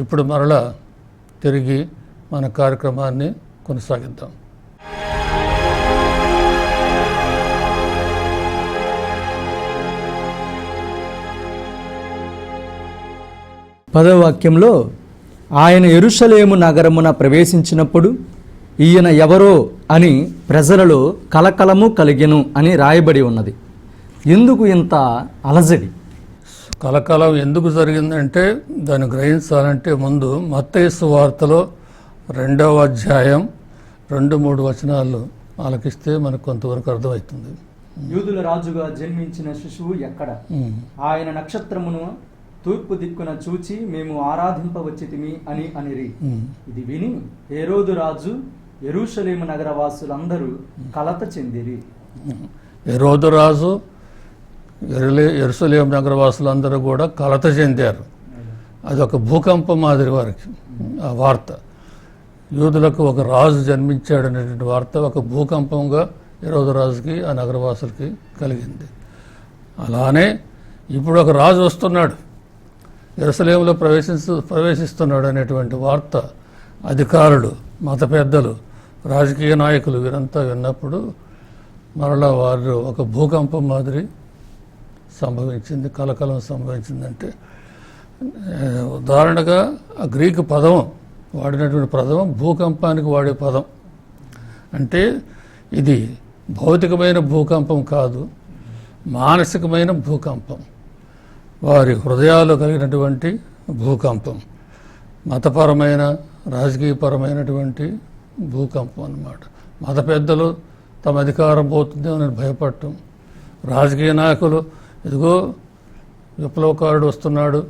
ఇప్పుడు మరలా తిరిగి మన కార్యక్రమాన్ని కొనసాగిద్దాం. పదవ వాక్యంలో ఆయన యెరూషలేము నగరమున ప్రవేశించినప్పుడు ఈయన ఎవరో అని ప్రజలలో కలకలము కలిగెను అని రాయబడి ఉన్నది. ఎందుకు ఇంత అలజడి? కలకలం ఎందుకు జరిగిందంటే దాన్ని గ్రహించాలంటే ముందు మత్తయి సువార్తలో 2వ అధ్యాయం 2-3 వచనాలు ఆలకిస్తే మనకు కొంతవరకు అర్థమవుతుంది. యూదుల రాజుగా జన్మించిన శిశువు ఎక్కడ? ఆయన నక్షత్రమును తూర్పు దిక్కున చూచి మేము ఆరాధింపవచ్చితిమి అని అనిరి. ఇది విని హేరోదు రాజు యెరూషలేము నగరవాసులందరూ కలత చెందిరి. హేరోదు రాజు యెరూషలేము నగరవాసులందరూ కూడా కలత చెందారు. అదొక భూకంపం మాదిరి వారికి ఆ వార్త. యూదులకు ఒక రాజు జన్మించాడు అనేటువంటి వార్త ఒక భూకంపంగా హేరోదు రాజుకి ఆ నగరవాసులకి కలిగింది. అలానే ఇప్పుడు ఒక రాజు వస్తున్నాడు, యెరూషలేములో ప్రవేశిస్తున్నాడు అనేటువంటి వార్త అధికారులు, మత పెద్దలు, రాజకీయ నాయకులు వీరంతా విన్నప్పుడు మరలా వారు ఒక భూకంపం మాదిరి సంభవించింది, కలకలం సంభవించిందంటే ఉదాహరణగా ఆ గ్రీకు పదం వాడినటువంటి పదం భూకంపానికి వాడే పదం. అంటే ఇది భౌతికమైన భూకంపం కాదు, మానసికమైన భూకంపం, వారి హృదయాల్లో కలిగినటువంటి భూకంపం, మతపరమైన రాజకీయపరమైనటువంటి భూకంపం అన్నమాట. మత పెద్దలు తమ అధికారం పోతుందేమో భయపడటం, రాజకీయ నాయకులు ఇదిగో విప్లవకారుడు వస్తున్నాడు,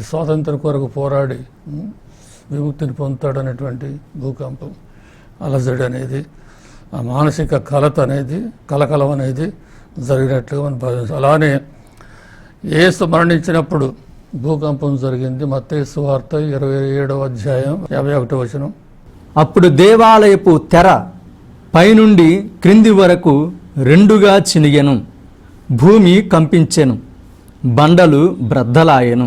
స్వాతంత్రం కొరకు పోరాడి విముక్తిని పొందుతాడు అనేటువంటి భూకంపం, అలజడి అనేది, ఆ మానసిక కలత అనేది, కలకలం అనేది జరిగినట్లుగా మనం భావించాలి. అలానే యేసు మరణించినప్పుడు భూకంపం జరిగింది. మత్తయి సువార్త 27వ అధ్యాయం 51వ వచనం. అప్పుడు దేవాలయపు తెర పైనుండి క్రింది వరకు 2గా చినిగెను, భూమి కంపించెను, బండలు బ్రద్దలాయెను.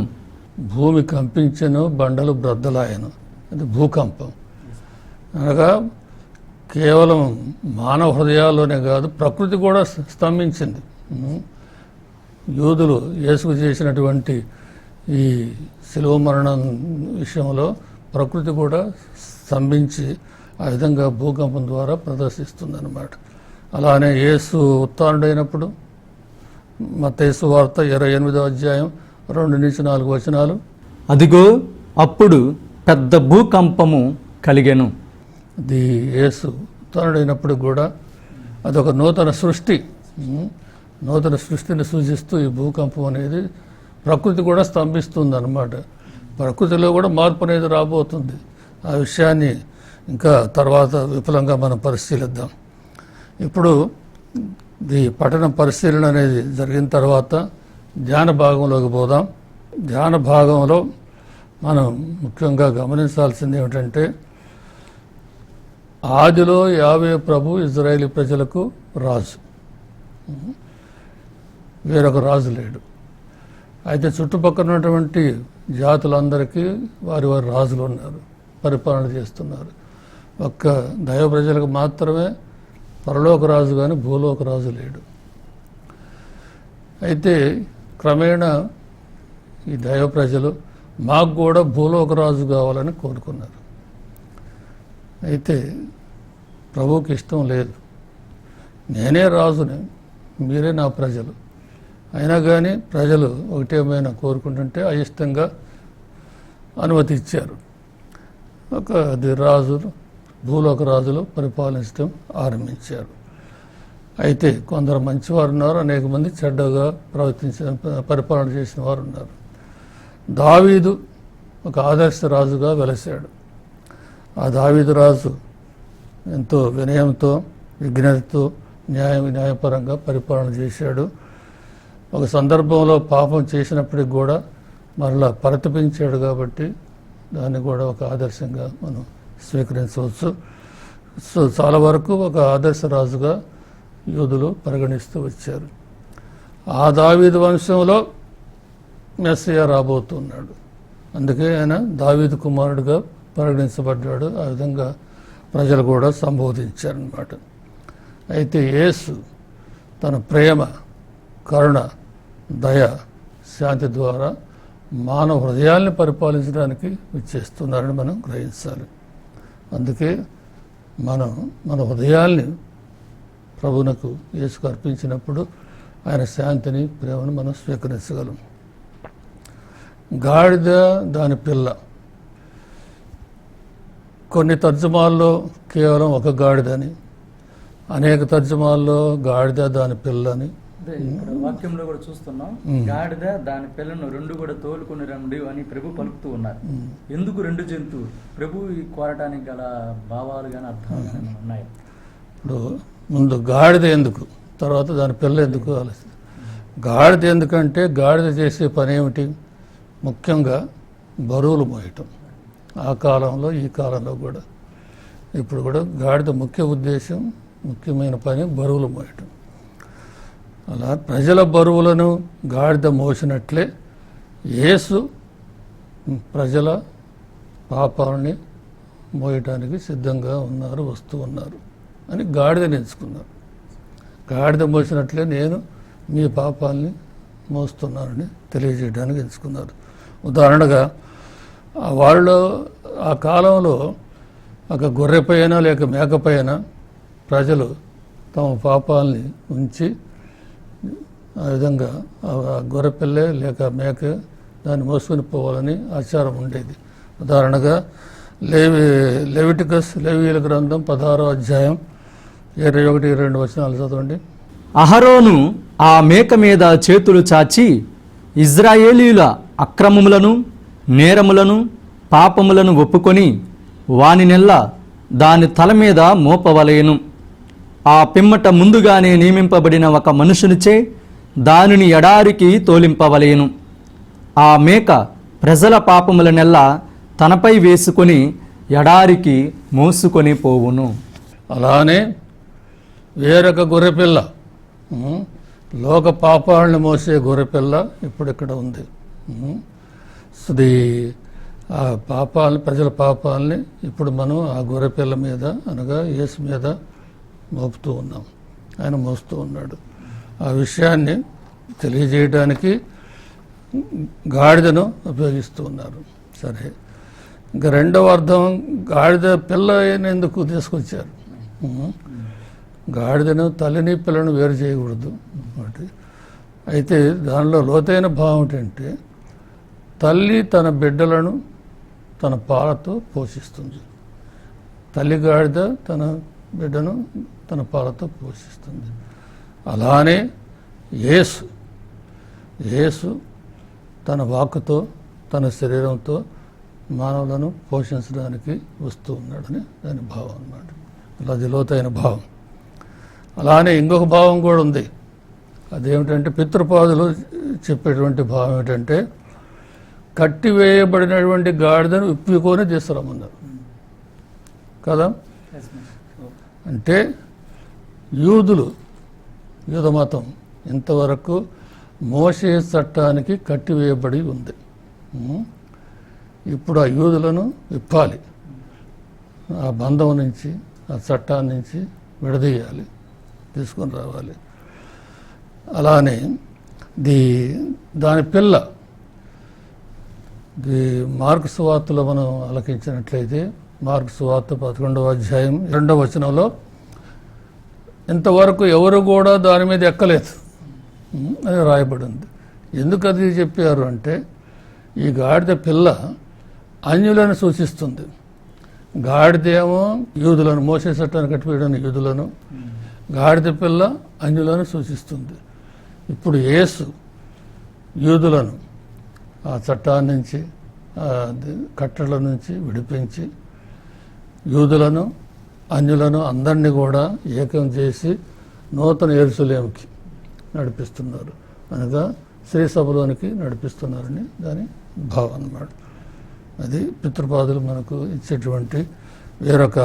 భూమి కంపించెను, బండలు బ్రద్దలాయెను. అది భూకంపం. అనగా కేవలం మానవ హృదయాల్లోనే కాదు, ప్రకృతి కూడా స్తంభించింది. యూదులు యేసుకు చేసినటువంటి ఈ శిలువ మరణం విషయంలో ప్రకృతి కూడా స్తంభించి ఆ విధంగా భూకంపం ద్వారా ప్రదర్శిస్తుందన్నమాట. అలానే యేసు ఉత్థానుడైనప్పుడు మత్తయి సువార్త 28వ అధ్యాయం 2-4 వచనాలు. అదిగో అప్పుడు పెద్ద భూకంపము కలిగెను. అది యేసు ఉత్థానుడైనప్పుడు కూడా అదొక నూతన సృష్టి, నూతన సృష్టిని సూచిస్తూ ఈ భూకంపం అనేది ప్రకృతి కూడా స్తంభిస్తుంది అన్నమాట. ప్రకృతిలో కూడా మార్పు అనేది రాబోతుంది. ఆ విషయాన్ని ఇంకా తర్వాత విపులంగా మనం పరిశీలిద్దాం. ఇప్పుడు ఈ పఠన పరిశీలన అనేది జరిగిన తర్వాత ధ్యాన భాగంలోకి పోదాం. ధ్యాన భాగంలో మనం ముఖ్యంగా గమనించాల్సింది ఏమిటంటే, ఆదిలో యావే ప్రభు ఇజ్రాయేలీ ప్రజలకు రాజు, వేరొక రాజు లేడు. అయితే చుట్టుపక్కల ఉన్నటువంటి జాతులందరికీ వారి వారి రాజులు ఉన్నారు, పరిపాలన చేస్తున్నారు. ఒక్క దైవ ప్రజలకు మాత్రమే పరలోక రాజు కానీ భూలోక రాజు లేడు. అయితే క్రమేణా ఈ దైవ ప్రజలు మాకు కూడా భూలోక రాజు కావాలని కోరుకున్నారు. అయితే ప్రభువుకి ఇష్టం లేదు, నేనే రాజుని, మీరే నా ప్రజలు. అయినా కానీ ప్రజలు ఒకటేమైనా కోరుకుంటుంటే అయిష్టంగా అనుమతి ఇచ్చారు. రాజులు, భూలోక రాజులు పరిపాలించడం ఆరంభించారు. అయితే కొందరు మంచివారు ఉన్నారు, అనేక మంది చెడ్డగా పరిపాలన చేసిన వారు ఉన్నారు. దావీదు ఒక ఆదర్శ రాజుగా వెలసాడు. ఆ దావీదు రాజు ఎంతో వినయంతో, విజ్ఞతతో, న్యాయపరంగా పరిపాలన చేశాడు. ఒక సందర్భంలో పాపం చేసినప్పటికి కూడా మరలా పరితపించాడు కాబట్టి దాన్ని కూడా ఒక ఆదర్శంగా మనం స్వీకరించవచ్చు. సో చాలా వరకు ఒక ఆదర్శ రాజుగా యూదులు పరిగణిస్తూ వచ్చారు. ఆ దావీదు వంశంలో మెస్సియా రాబోతున్నాడు. అందుకే ఆయన దావీదు కుమారుడిగా పరిగణించబడ్డాడు. ఆ విధంగా ప్రజలు కూడా సంబోధించారన్నమాట. అయితే యేసు తన ప్రేమ, కరుణ, దయ, శాంతి ద్వారా మానవ హృదయాల్ని పరిపాలించడానికి ఇచ్చేస్తున్నారని మనం గ్రహించాలి. అందుకే మన హృదయాల్ని ప్రభువునకు యేసుకు అర్పించినప్పుడు ఆయన శాంతిని, ప్రేమను మనం స్వీకరించగలం. గాడిద దాని పిల్ల. కొన్ని తర్జుమాల్లో కేవలం ఒక గాడిదని, అనేక తర్జుమాల్లో గాడిద దాని పిల్ల అని. ఇక్కడ వాక్యంలో కూడా చూస్తున్నాం, గాడిద దాని పిల్లను రెండు కూడా తోలుకొని రండి అని ప్రభు పలుకుతూ ఉన్నారు. ఎందుకు రెండు జంతువులు? ప్రభు కోరటానికి గల భావాలు కానీ అర్థాలు కానీ ఉన్నాయి. ఇప్పుడు ముందు గాడిద ఎందుకు, తర్వాత దాని పిల్ల ఎందుకు ఆలోచన. గాడిద ఎందుకంటే గాడిద చేసే పని ఏమిటి? ముఖ్యంగా బరువులు మోయటం. ఆ కాలంలో, ఈ కాలంలో కూడా, ఇప్పుడు కూడా గాడిద ముఖ్య ఉద్దేశం, ముఖ్యమైన పని బరువులు మోయటం. అలా ప్రజల బరువులను గాడిద మోసినట్లే యేసు ప్రజల పాపాలని మోయటానికి సిద్ధంగా ఉన్నారు, వస్తూ ఉన్నారు అని గాడిదని ఎంచుకున్నారు. గాడిద మోసినట్లే నేను మీ పాపాలని మోస్తున్నానని తెలియజేయడానికి ఎంచుకున్నారు. ఉదాహరణగా వాళ్ళు ఆ కాలంలో ఒక గొర్రెపైన లేక మేకపైన ప్రజలు తమ పాపాలని ఉంచి ఆ విధంగా ఆ గొర్రెపిల్లే లేక మేక దాన్ని మోసుకొని పోవాలని ఆచారం ఉండేది. ఉదాహరణగా లేవీయుల గ్రంథం 16వ అధ్యాయం 21-22 వచనాలు చదవండి. అహరోను ఆ మేక మీద చేతులు చాచి ఇజ్రాయేలీయుల అక్రమములను, నేరములను, పాపములను ఒప్పుకొని వానినెల్లా దాని తల మీద మోపవలయను. ఆ పిమ్మట ముందుగానే నియమింపబడిన ఒక మనుషునిచే దానిని ఎడారికి తోలింపవలయను. ఆ మేక ప్రజల పాపములనెల్లా తనపై వేసుకొని ఎడారికి మోసుకొని పోవును. అలానే వేరొక గొర్రెపిల్ల, లోక పాపాలను మోసే గొర్రెపిల్ల ఇప్పుడు ఇక్కడ ఉంది. అది ఆ పాపాలని, ప్రజల పాపాలని ఇప్పుడు మనం ఆ గొర్రెపిల్ల మీద అనగా యేసు మీద మోపుతూ ఉన్నాం. ఆయన మోస్తూ ఉన్నాడు. ఆ విషయాన్ని తెలియజేయడానికి గాడిదను ఉపయోగిస్తూ ఉన్నారు. సరే, ఇంకా రెండవ అర్థం, గాడిద పిల్ల ఎందుకు తీసుకొచ్చారు? గాడిదను తల్లిని పిల్లను వేరు చేయకూడదు ఒకటి. అయితే దానిలో లోతైన భావం ఏంటంటే, తల్లి తన బిడ్డలను తన పాలతో పోషిస్తుంది. తల్లి గాడిద తన బిడ్డను తన పాలతో పోషిస్తుంది. అలానే యేసు తన వాక్కుతో, తన శరీరంతో మానవులను పోషించడానికి వస్తూ ఉన్నాడని దాని భావం అన్నమాట. అది లోతైన భావం. అలానే ఇంకొక భావం కూడా ఉంది. అదేమిటంటే, పితృపాదులు చెప్పేటువంటి భావం ఏమిటంటే, కట్టివేయబడినటువంటి గాడిదను విప్పుకొని తీసుకురమ్మన్నారు కదా. అంటే యూద మతం ఇంతవరకు మోషే చట్టానికి కట్టివేయబడి ఉంది. ఇప్పుడు ఆ యూదులను విప్పాలి, ఆ బంధం నుంచి, ఆ చట్టాన్ని నుంచి విడదీయాలి, తీసుకొని రావాలి. అలానే దాని పిల్ల మార్కు సువార్తలో మనం ఆలకించినట్లయితే, మార్కు సువార్త 11వ అధ్యాయం 2వ వచనంలో, ఇంతవరకు ఎవరు కూడా దాని మీద ఎక్కలేదు అని రాయబడింది. ఎందుకు అది చెప్పారు అంటే, ఈ గాడిద పిల్ల అన్యులను సూచిస్తుంది. గాడిదేమో యూదులను, మోసే చట్టాన్ని కట్టివేయడానికి యూదులను, గాడిద పిల్ల అన్యులను సూచిస్తుంది. ఇప్పుడు యేసు యూదులను ఆ చట్టాన్ని నుంచి, కట్టల నుంచి విడిపించి యూదులను, అన్యులను అందరినీ కూడా ఏకం చేసి నూతన యెరూషలేముకి నడిపిస్తున్నారు, అనగా శ్రీసభలోనికి నడిపిస్తున్నారని దాని భావం అన్నమాట. అది పితృపాదులు మనకు ఇచ్చేటువంటి వేరొక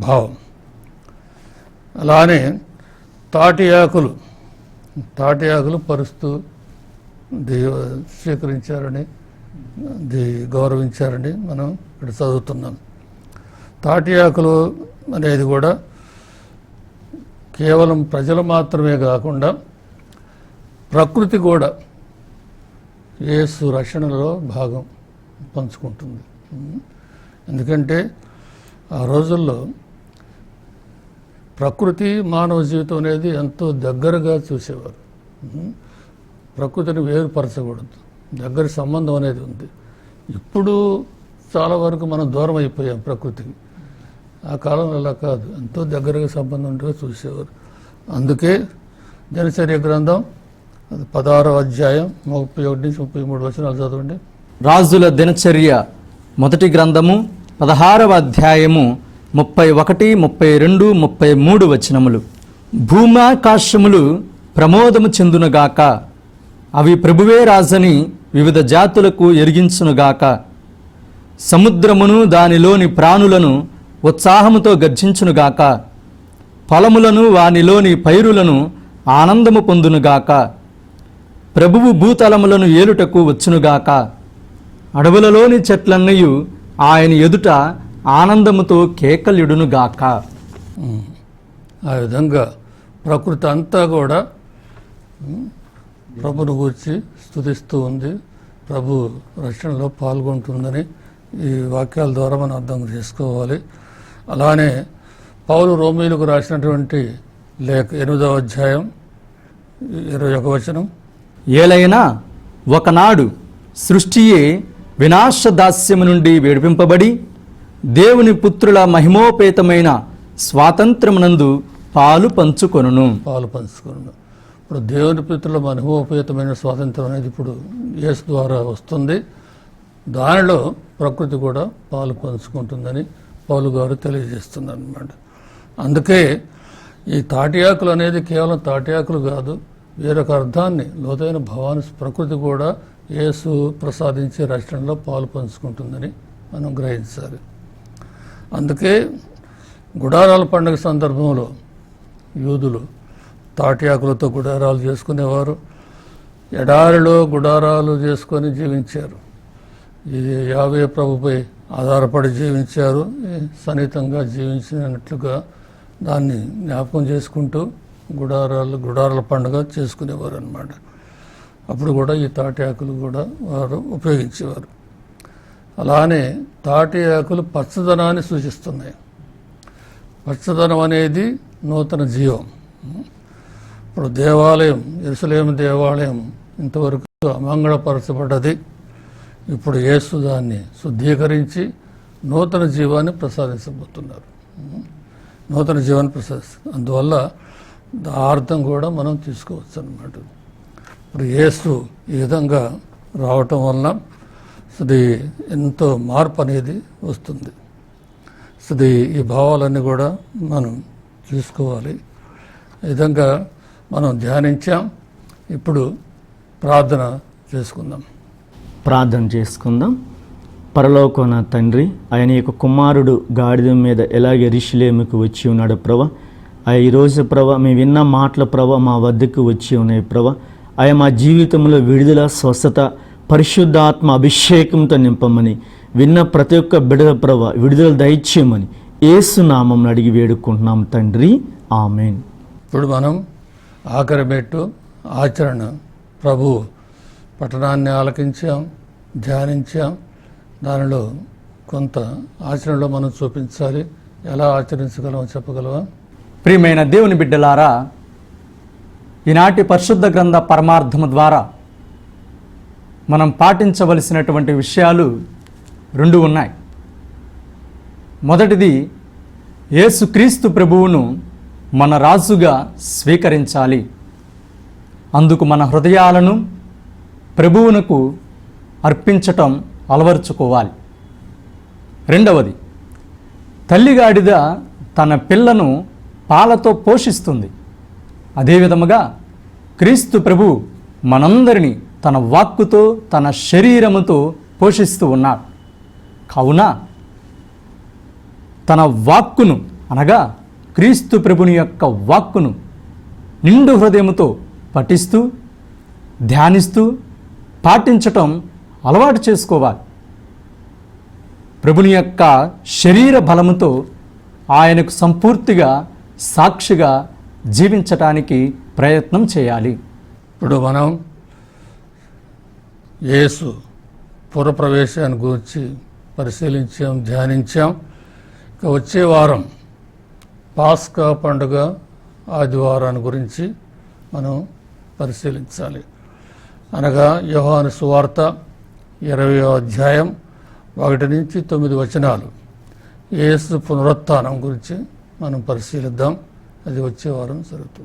భావం. అలానే తాటి ఆకులు పరుస్తూ స్వీకరించారని అది గౌరవించారని మనం ఇక్కడ చదువుతున్నాం. తాటి ఆకులు అనేది కూడా కేవలం ప్రజలు మాత్రమే కాకుండా ప్రకృతి కూడా యేసు రక్షణలో భాగం పంచుకుంటుంది. ఎందుకంటే ఆ రోజుల్లో ప్రకృతి మానవ జీవితం అనేది ఎంతో దగ్గరగా చూసేవారు. ప్రకృతిని వేరుపరచకూడదు, దగ్గర సంబంధం అనేది ఉంది. ఇప్పుడు చాలా వరకు మనం దూరం అయిపోయాం ప్రకృతికి. ఆ కాలంలో అలా కాదు, ఎంతో దగ్గరగా సంబంధం ఉంటే చూసేవారు. అందుకే దినచర్య గ్రంథం 16వ అధ్యాయం 31 నుంచి 33 వచనాలు చదవండి. రాజుల దినచర్య మొదటి గ్రంథము 16వ అధ్యాయము 31, 32, 33 వచనములు. భూమాకాశములు ప్రమోదము చెందునుగాక, అవి ప్రభువే రాజని వివిధ జాతులకు ఎరిగించునుగాక. సముద్రమును దానిలోని ప్రాణులను ఉత్సాహముతో గర్జించునుగాక. పొలములను వానిలోని పైరులను ఆనందము పొందునుగాక. ప్రభువు భూతలములను ఏలుటకు వచ్చునుగాక. అడవులలోని చెట్లన్నయు ఆయన ఎదుట ఆనందముతో కేకలిడునుగాక. ఆ విధంగా ప్రకృతి అంతా కూడా ప్రభుని గూర్చి స్తుతిస్తూ ఉంది, ప్రభు రక్షణలో పాల్గొంటుందని ఈ వాక్యాల ద్వారా మనం అర్థం చేసుకోవాలి. అలానే పౌలు రోమీయులకు రాసినటువంటి లేఖ 8వ అధ్యాయం 21 వచనం. ఏలైనా ఒకనాడు సృష్టియే వినాశదాస్యము నుండి విడిపింపబడి దేవుని పుత్రుల మహిమోపేతమైన స్వాతంత్రమునందు పాలు పంచుకొనును. ఇప్పుడు దేవుని పుత్రుల మహిమోపేతమైన స్వాతంత్రం అనేది ఇప్పుడు యేసు ద్వారా వస్తుంది. దానిలో ప్రకృతి కూడా పాలు పంచుకుంటుందని పౌలు గారు తెలియజేస్తున్నారు అన్నమాట. అందుకే ఈ తాటి ఆకులు అనేది కేవలం తాటి ఆకులు కాదు, వేరొక అర్థాన్ని, లోతైన భావాన్ని ప్రకృతి కూడా యేసు ప్రసాదించే రక్షణలో పాలు పంచుకుంటుందని మనం గ్రహించాలి. అందుకే గుడారాల పండుగ సందర్భంలో యూదులు తాటి ఆకులతో గుడారాలు చేసుకునేవారు, ఎడారిలో గుడారాలు చేసుకొని జీవించారు. ఇది యావే ప్రభుపై ఆధారపడి జీవించారు, సన్నిహితంగా జీవించినట్లుగా దాన్ని జ్ఞాపకం చేసుకుంటూ గుడారాల పండుగ చేసుకునేవారు అన్నమాట. అప్పుడు కూడా ఈ తాటి ఆకులు కూడా వారు ఉపయోగించేవారు. అలానే తాటి ఆకులు పచ్చదనాన్ని సూచిస్తున్నాయి. పచ్చదనం అనేది నూతన జీవం. ఇప్పుడు దేవాలయం, యెరూషలేము దేవాలయం ఇంతవరకు అమంగళపరచబడ్డది. ఇప్పుడు యేసు దాన్ని శుద్ధీకరించి నూతన జీవాన్ని ప్రసాదించబోతున్నారు. నూతన జీవాన్ని ప్రసాదిస్తారు. అందువల్ల ఆ అర్థం కూడా మనం తీసుకోవచ్చు అన్నమాట. ఇప్పుడు యేసు ఈ విధంగా రావటం వలన అది ఎంతో మార్పు అనేది వస్తుంది. అది ఈ భావాలన్నీ కూడా మనం చూసుకోవాలి. ఈ విధంగా మనం ధ్యానించాం. ఇప్పుడు ప్రార్థన చేసుకుందాం. పరలోకన తండ్రి, ఆయన యొక్క కుమారుడు గాడిద మీద ఎలాగే యెరూషలేముకు వచ్చి ఉన్నాడు ప్రభా. ఈరోజు ప్రభా మేము విన్న మాటల ప్రభా మా వద్దకు వచ్చి ఉన్నాయి ప్రభా. ఆయన మా జీవితంలో విడుదల, స్వస్థత, పరిశుద్ధాత్మ అభిషేకంతో నింపమని, విన్న ప్రతి ఒక్క బిడ్డల ప్రభా విడుదల దయచేయమని యేసు నామమున అడిగి వేడుకుంటున్నాం తండ్రి, ఆమేన్. ఇప్పుడు మనం ఆఖరి మెట్టు ఆచరణ. ప్రభు పఠనాన్ని ఆలకించాం, ధ్యానించాం. దానిలో కొంత ఆచరణలో మనం చూపించాలి. ఎలా ఆచరించగలమో చెప్పగలవా? ప్రియమైన దేవుని బిడ్డలారా, ఈనాటి పరిశుద్ధ గ్రంథ పరమార్థము ద్వారా మనం పాటించవలసినటువంటి విషయాలు 2 ఉన్నాయి. మొదటిది, యేసుక్రీస్తు ప్రభువును మన రాజుగా స్వీకరించాలి. అందుకు మన హృదయాలను ప్రభువునకు అర్పించటం అలవర్చుకోవాలి. రెండవది, తల్లిగాడిద తన పిల్లను పాలతో పోషిస్తుంది. అదేవిధముగా క్రీస్తు ప్రభు మనందరినీ తన వాక్కుతో, తన శరీరముతో పోషిస్తూ ఉన్నాడు. కావున తన వాక్కును అనగా క్రీస్తు ప్రభుని యొక్క వాక్కును నిండు హృదయముతో పఠిస్తూ, ధ్యానిస్తూ, పాటించటం అలవాటు చేసుకోవాలి. ప్రభుని యొక్క శరీర బలముతో ఆయనకు సంపూర్తిగా సాక్షిగా జీవించటానికి ప్రయత్నం చేయాలి. ఇప్పుడు మనం యేసు పురప్రవేశాన్ని గురించి పరిశీలించాం, ధ్యానించాం. ఇక వచ్చే వారం పాస్కా పండుగ ఆదివారాన్ని గురించి మనం పరిశీలించాలి. అనగా యోహాను సువార్త 20వ అధ్యాయం 1 నుంచి 9 వచనాలు యేసు పునరుత్థానం గురించి మనం పరిశీలిద్దాం. అది వచ్చే వారం జరుగుతుంది.